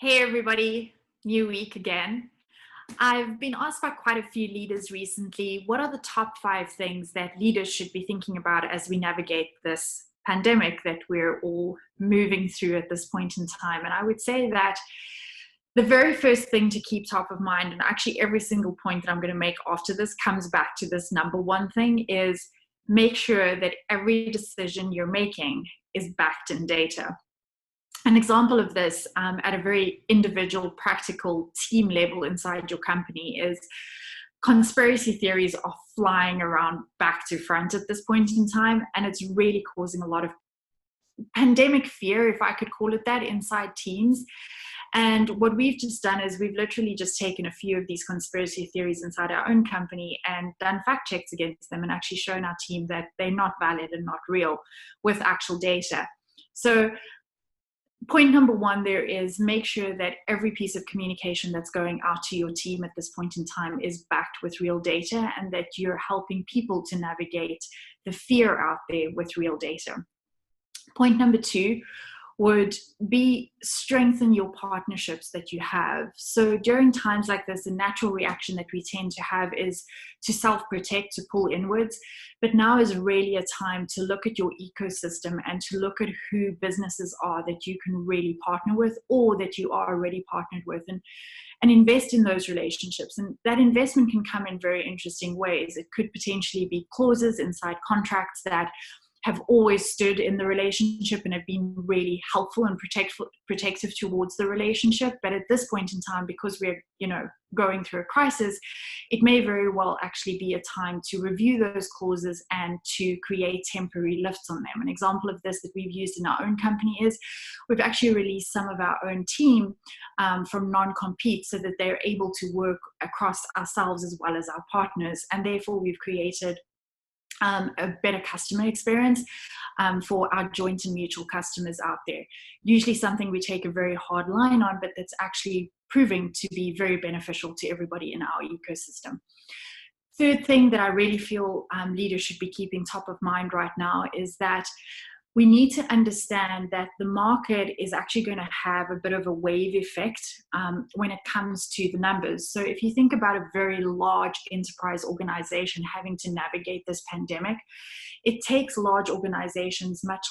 Hey everybody, new week again. I've been asked by quite a few leaders recently, what are the top 5 things that leaders should be thinking about as we navigate this pandemic that we're all moving through at this point in time? And I would say that the very first thing to keep top of mind, and actually every single point that I'm going to make after this comes back to this number one thing, is make sure that every decision you're making is backed in data. An example of this at a very individual, practical team level inside your company is conspiracy theories are flying around back to front at this point in time, and it's really causing a lot of pandemic fear, if I could call it that, inside teams. And what we've just done is we've literally just taken a few of these conspiracy theories inside our own company and done fact checks against them and actually shown our team that they're not valid and not real with actual data. So point number one there is make sure that every piece of communication that's going out to your team at this point in time is backed with real data and that you're helping people to navigate the fear out there with real data. Point number two would be strengthen your partnerships that you have. So during times like this, the natural reaction that we tend to have is to self-protect, to pull inwards. But now is really a time to look at your ecosystem and to look at who businesses are that you can really partner with or that you are already partnered with, and invest in those relationships. And that investment can come in very interesting ways. It could potentially be clauses inside contracts that have always stood in the relationship and have been really helpful and protective towards the relationship. But at this point in time, because we're going through a crisis, it may very well actually be a time to review those clauses and to create temporary lifts on them. An example of this that we've used in our own company is we've actually released some of our own team from non-compete so that they're able to work across ourselves as well as our partners. And therefore, we've created a better customer experience for our joint and mutual customers out there. Usually something we take a very hard line on, but that's actually proving to be very beneficial to everybody in our ecosystem. Third thing that I really feel leaders should be keeping top of mind right now is that we need to understand that the market is actually going to have a bit of a wave effect when it comes to the numbers. So if you think about a very large enterprise organization having to navigate this pandemic, it takes large organizations much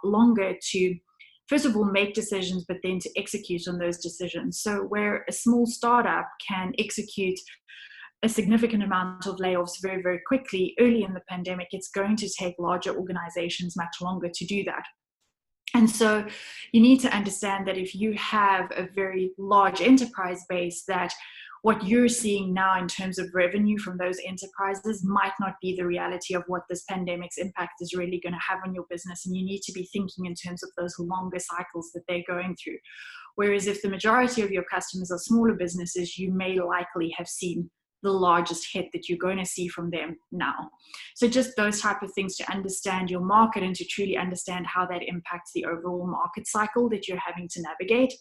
longer to, first of all, make decisions, but then to execute on those decisions. So where a small startup can execute a significant amount of layoffs very, very quickly early in the pandemic, it's going to take larger organizations much longer to do that. And so you need to understand that if you have a very large enterprise base, that what you're seeing now in terms of revenue from those enterprises might not be the reality of what this pandemic's impact is really going to have on your business. And you need to be thinking in terms of those longer cycles that they're going through. Whereas if the majority of your customers are smaller businesses, you may likely have seen the largest hit that you're going to see from them now. So just those type of things to understand your market and to truly understand how that impacts the overall market cycle that you're having to navigate.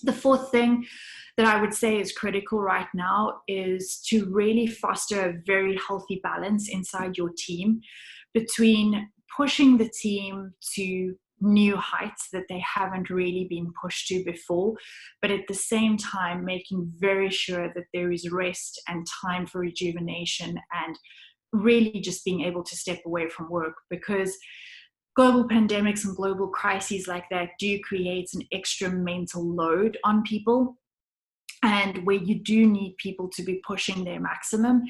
The fourth thing that I would say is critical right now is to really foster a very healthy balance inside your team between pushing the team to new heights that they haven't really been pushed to before, but at the same time making very sure that there is rest and time for rejuvenation and really just being able to step away from work, because global pandemics and global crises like that do create an extra mental load on people, and where you do need people to be pushing their maximum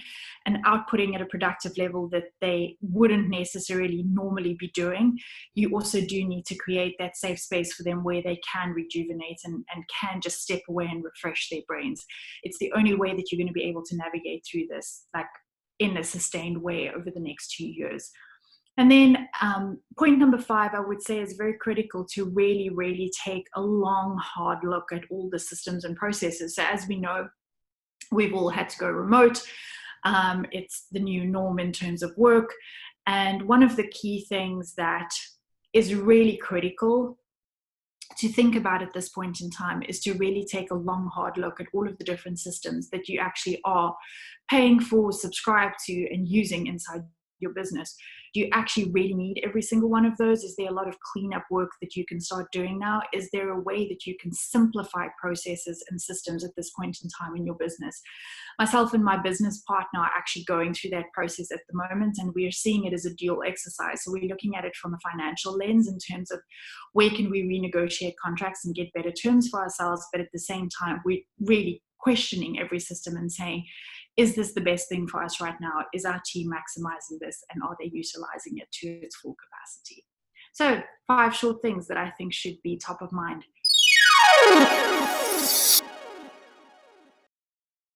and outputting at a productive level that they wouldn't necessarily normally be doing. You also do need to create that safe space for them where they can rejuvenate and can just step away and refresh their brains. It's the only way that you're going to be able to navigate through this, like in a sustained way over the next 2 years. And then point number 5, I would say, is very critical to really, really take a long, hard look at all the systems and processes. So as we know, we've all had to go remote. It's the new norm in terms of work. And one of the key things that is really critical to think about at this point in time is to really take a long, hard look at all of the different systems that you actually are paying for, subscribe to, and using inside your business. Do you actually really need every single one of those? Is there a lot of cleanup work that you can start doing now? Is there a way that you can simplify processes and systems at this point in time in your business? Myself and my business partner are actually going through that process at the moment, and we are seeing it as a dual exercise. So we're looking at it from a financial lens in terms of where can we renegotiate contracts and get better terms for ourselves, but at the same time, we're really questioning every system and saying, is this the best thing for us right now? Is our team maximizing this, and are they utilizing it to its full capacity? So 5 short things that I think should be top of mind.